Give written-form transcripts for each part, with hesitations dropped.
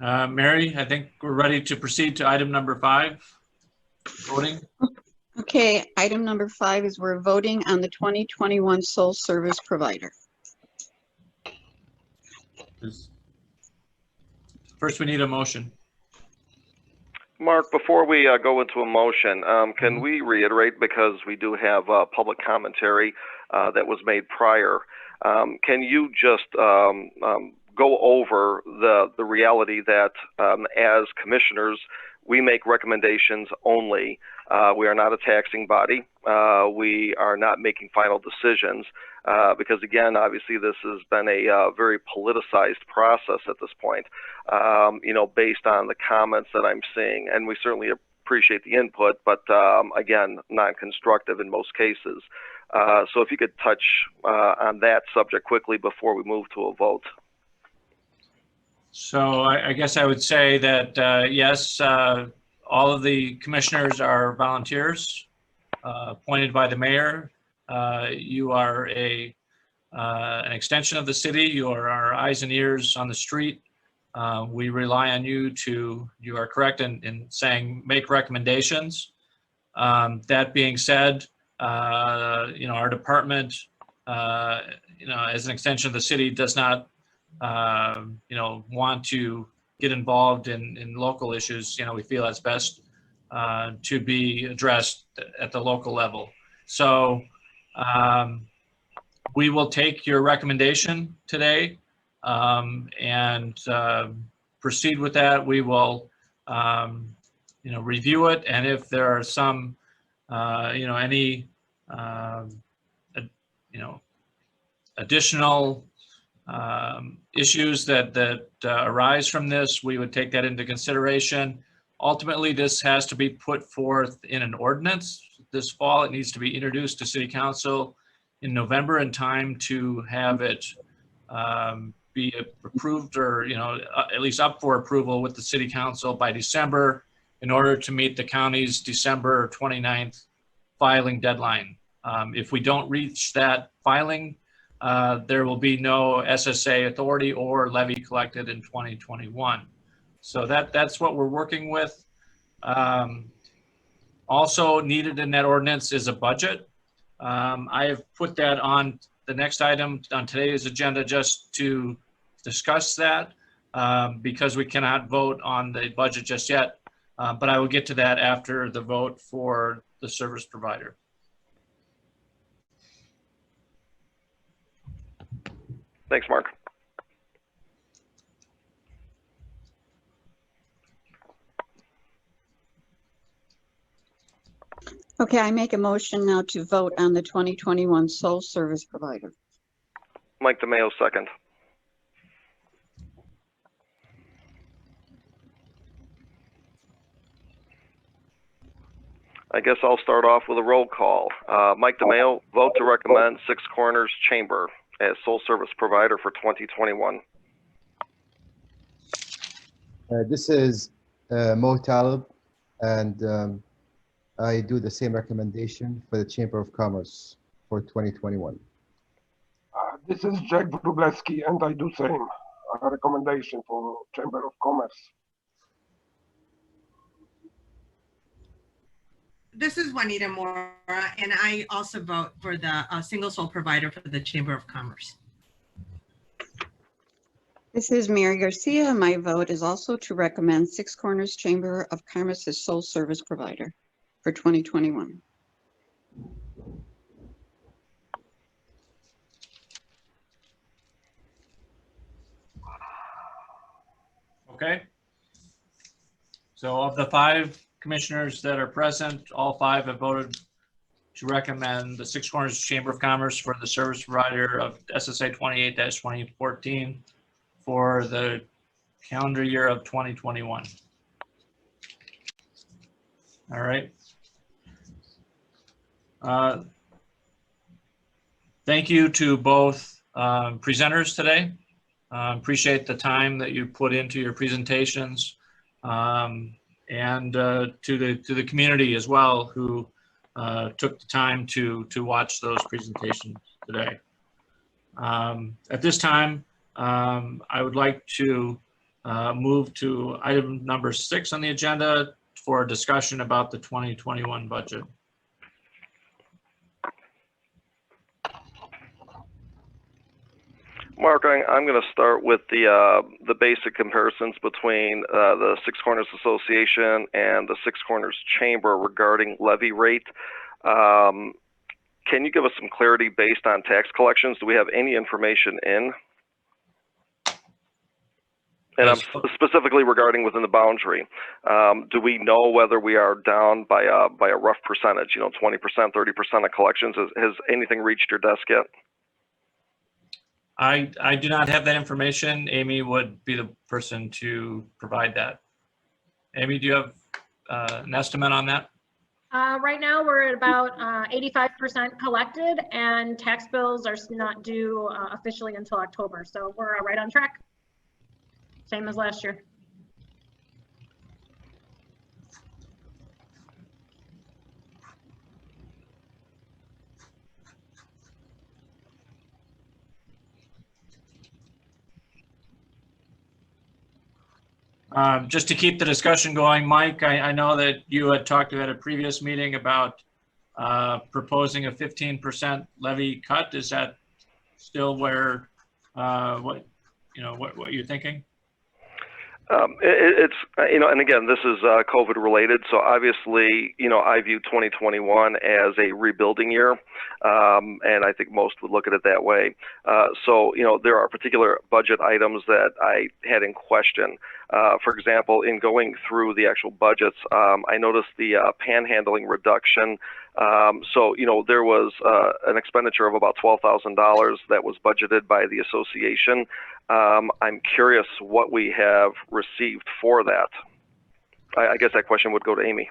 Mary, I think we're ready to proceed to item number 5, voting. Okay, item number 5 is we're voting on the 2021 sole service provider. First, we need a motion. Mark, before we go into a motion, can we reiterate, because we do have public commentary that was made prior, can you just go over the reality that as commissioners, we make recommendations only. We are not a taxing body. We are not making final decisions because, again, obviously this has been a very politicized process at this point, based on the comments that I'm seeing. And we certainly appreciate the input, but again, non-constructive in most cases. So if you could touch on that subject quickly before we move to a vote. So I guess I would say that, yes, all of the commissioners are volunteers appointed by the mayor. You are an extension of the city. You are our eyes and ears on the street. We rely on you you are correct in saying make recommendations. That being said, our department, as an extension of the city, does not want to get involved in local issues. We feel it's best to be addressed at the local level. So we will take your recommendation today and proceed with that. We will, review it, and if there are some, any, additional issues that arise from this, we would take that into consideration. Ultimately, this has to be put forth in an ordinance this fall. It needs to be introduced to City Council in November in time to have it be approved, or at least up for approval with the City Council by December, in order to meet the county's December 29th filing deadline. If we don't reach that filing, there will be no SSA authority or levy collected in 2021. So that's what we're working with. Also needed in that ordinance is a budget. I have put that on the next item on today's agenda just to discuss that because we cannot vote on the budget just yet. But I will get to that after the vote for the service provider. Thanks, Mark. Okay, I make a motion now to vote on the 2021 sole service provider. Mike DeMayo, second. I guess I'll start off with a roll call. Mike DeMayo, vote to recommend Six Corners Chamber as sole service provider for 2021. This is Mo Talib, and I do the same recommendation for the Chamber of Commerce for 2021. This is Jack Wróblewski, and I do same recommendation for Chamber of Commerce. This is Juanita Mora, and I also vote for the single sole provider for the Chamber of Commerce. This is Mary Garcia. My vote is also to recommend Six Corners Chamber of Commerce as sole service provider for 2021. Okay. So of the 5 commissioners that are present, all 5 have voted to recommend the Six Corners Chamber of Commerce for the service provider of SSA 28-2014 for the calendar year of 2021. All right. Thank you to both presenters today. Appreciate the time that you put into your presentations, and to the community as well, who took the time to watch those presentations today. At this time, I would like to move to item number 6 on the agenda for a discussion about the 2021 budget. Mark, I'm going to start with the basic comparisons between the Six Corners Association and the Six Corners Chamber regarding levy rate. Can you give us some clarity based on tax collections? Do we have any information in? And I'm specifically regarding within the boundary. Do we know whether we are down by a rough percentage, 20%, 30% of collections? Has anything reached your desk yet? I do not have that information. Amy would be the person to provide that. Amy, do you have an estimate on that? Right now, we're at about 85% collected, and tax bills are not due officially until October. So we're right on track. Same as last year. Just to keep the discussion going, Mike, I know that you had talked at a previous meeting about proposing a 15% levy cut. Is that still where what you're thinking? It's and again, this is COVID related. So obviously, I view 2021 as a rebuilding year, and I think most would look at it that way. So there are particular budget items that I had in question. For example, in going through the actual budgets, I noticed the panhandling reduction. So there was an expenditure of about $12,000 that was budgeted by the association. I'm curious what we have received for that. I guess that question would go to Amy.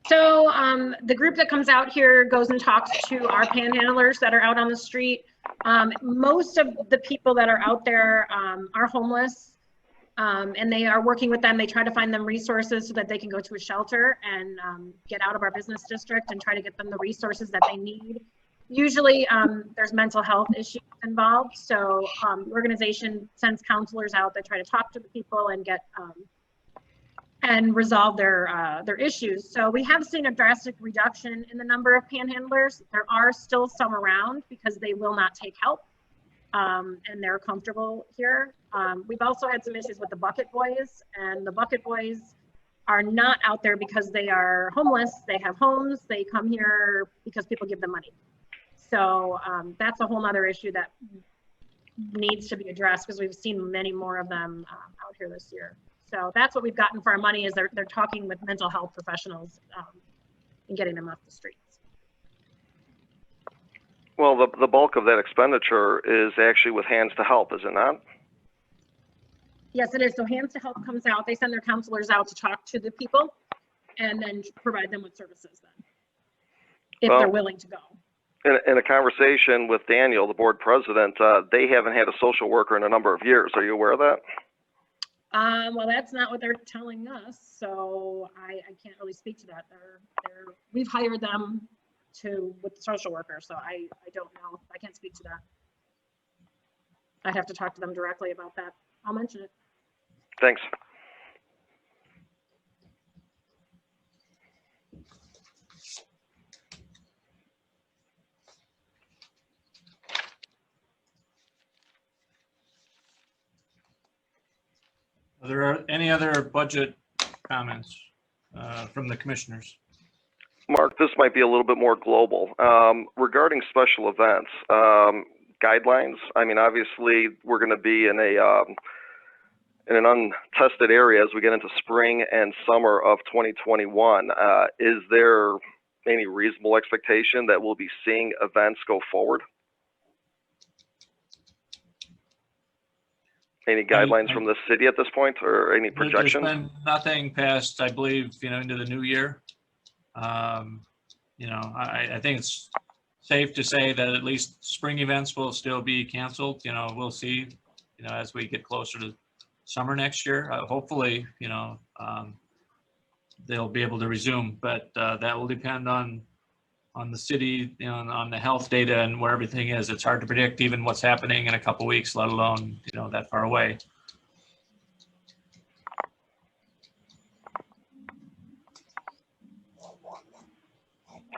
So the group that comes out here goes and talks to our panhandlers that are out on the street. Most of the people that are out there are homeless, and they are working with them. They try to find them resources so that they can go to a shelter and get out of our business district and try to get them the resources that they need. Usually there's mental health issues involved. So the organization sends counselors out that try to talk to the people and get and resolve their issues. So we have seen a drastic reduction in the number of panhandlers. There are still some around because they will not take help and they're comfortable here. We've also had some issues with the bucket boys, and the bucket boys are not out there because they are homeless. They have homes. They come here because people give them money. So that's a whole nother issue that needs to be addressed because we've seen many more of them out here this year. So that's what we've gotten for our money is they're talking with mental health professionals and getting them off the streets. Well, the bulk of that expenditure is actually with Hands to Help, is it not? Yes, it is. So Hands to Help comes out. They send their counselors out to talk to the people and then provide them with services then, if they're willing to go. In a conversation with Daniel, the board president, they haven't had a social worker in a number of years. Are you aware of that? Well, that's not what they're telling us, so I can't really speak to that. We've hired them with the social worker, so I don't know. I can't speak to that. I'd have to talk to them directly about that. I'll mention it. Thanks. Are there any other budget comments from the commissioners? Mark, this might be a little bit more global. Regarding special events, guidelines, I mean, obviously we're going to be in an untested area as we get into spring and summer of 2021. Is there any reasonable expectation that we'll be seeing events go forward? Any guidelines from the city at this point, or any projections? There's been nothing past, I believe, into the new year. I think it's safe to say that at least spring events will still be canceled. We'll see, as we get closer to summer next year. Hopefully, they'll be able to resume, but that will depend on on the city, you know, on the health data and where everything is. It's hard to predict even what's happening in a couple weeks, let alone, you know, that far away.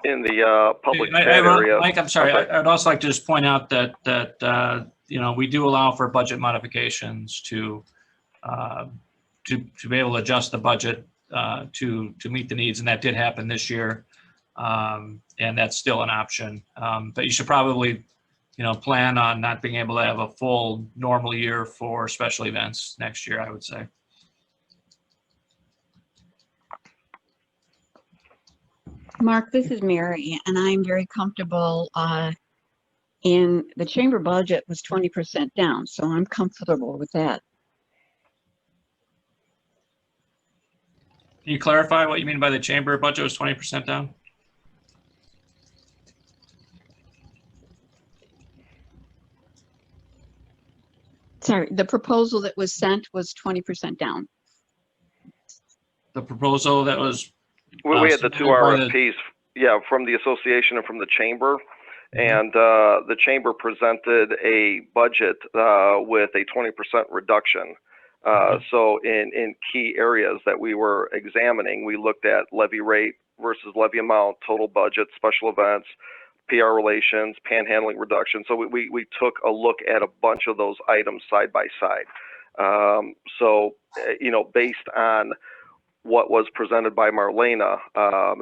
In the public chat I wrote- area. Mike, I'm sorry. Okay. I'd also like to just point out that you know, we do allow for budget modifications to be able to adjust the budget to meet the needs, and that did happen this year, and that's still an option. But you should probably, you know, plan on not being able to have a full normal year for special events next year, I would say. Mark, this is Mary, and I'm very comfortable in the chamber budget was 20% down, so I'm comfortable with that. Can you clarify what you mean by the chamber budget was 20% down? Sorry, the proposal that was sent was 20% down. The proposal that was We had the two submitted by the- RFPs, yeah, from the association and from the chamber. Mhm. And the chamber presented a budget with a 20% reduction. So in key areas that we were examining, we looked at levy rate versus levy amount, total budget, special events, PR relations, panhandling reduction. So we took a look at a bunch of those items side by side. So, you know, based on what was presented by Marlena,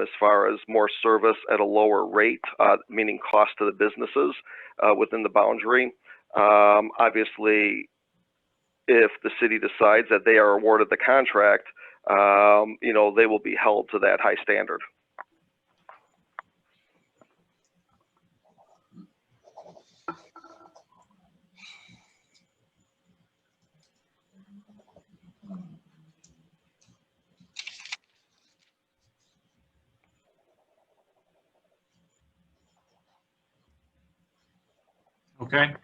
as far as more service at a lower rate, meaning cost to the businesses within the boundary. Obviously, if the city decides that they are awarded the contract, you know, they will be held to that high standard. Okay.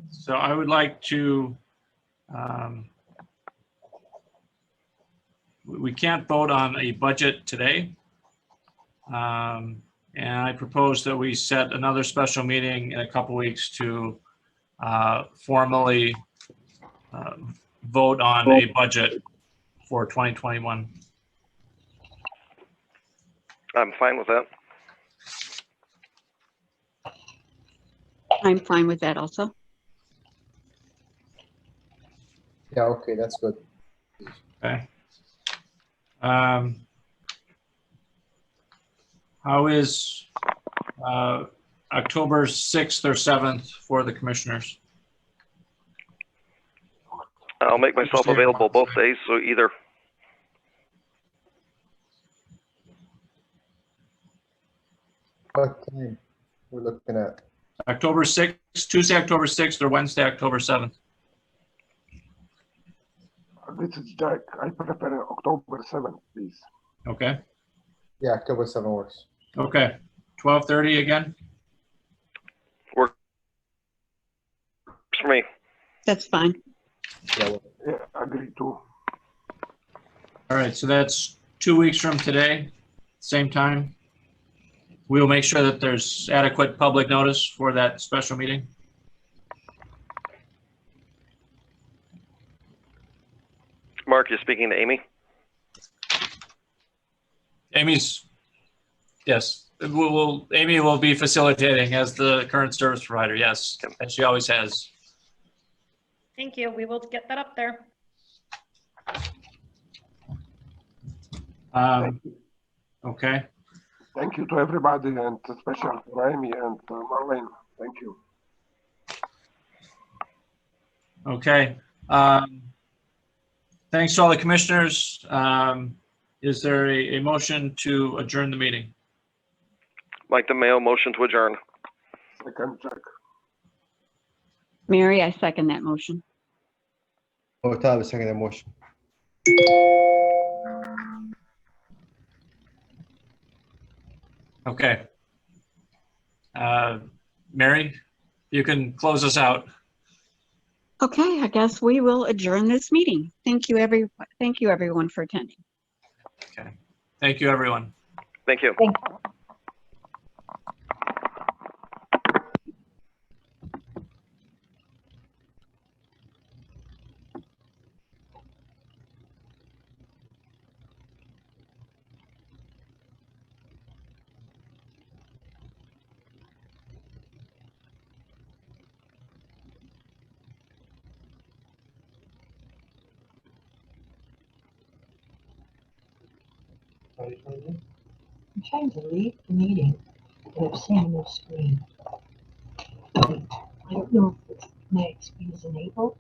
So I would like to, we can't vote on a budget today. And I propose that we set another special meeting in a couple weeks to formally vote on a budget for 2021. I'm fine with that. I'm fine with that also. Yeah, okay, that's good. Okay. How is October 6th or 7th for the commissioners? I'll make myself available both days, so either. What time we're looking at? October 6th, Tuesday, October 6th, or Wednesday, October 7th? This is Jack. I prefer October 7th, please. Okay. Yeah, October 7 works. Okay. 12:30 again? Works for me. That's fine. Yeah, well, Yeah, agree too. All right, so that's 2 weeks from today, same time. We will make sure that there's adequate public notice for that special meeting. Mark, you're speaking to Amy? Amy's, yes, Amy will be facilitating as the current service provider, yes, as she always has. Thank you. We will get that up there. Okay, Thank you to everybody, and especially for Amy and Marlene. Thank you. okay. Thanks to all the commissioners. Is there a motion to adjourn the meeting? Mike DeMayo, motion to adjourn. Second, Jack. Mary, I second that motion. Motab is second motion. Okay. Mary, you can close us out. Okay, I guess we will adjourn this meeting. Thank you, everyone for attending. Okay. Thank you, everyone. Thank you. I'm trying to leave the meeting, but I'm seeing no screen. I don't know if my screen is enabled.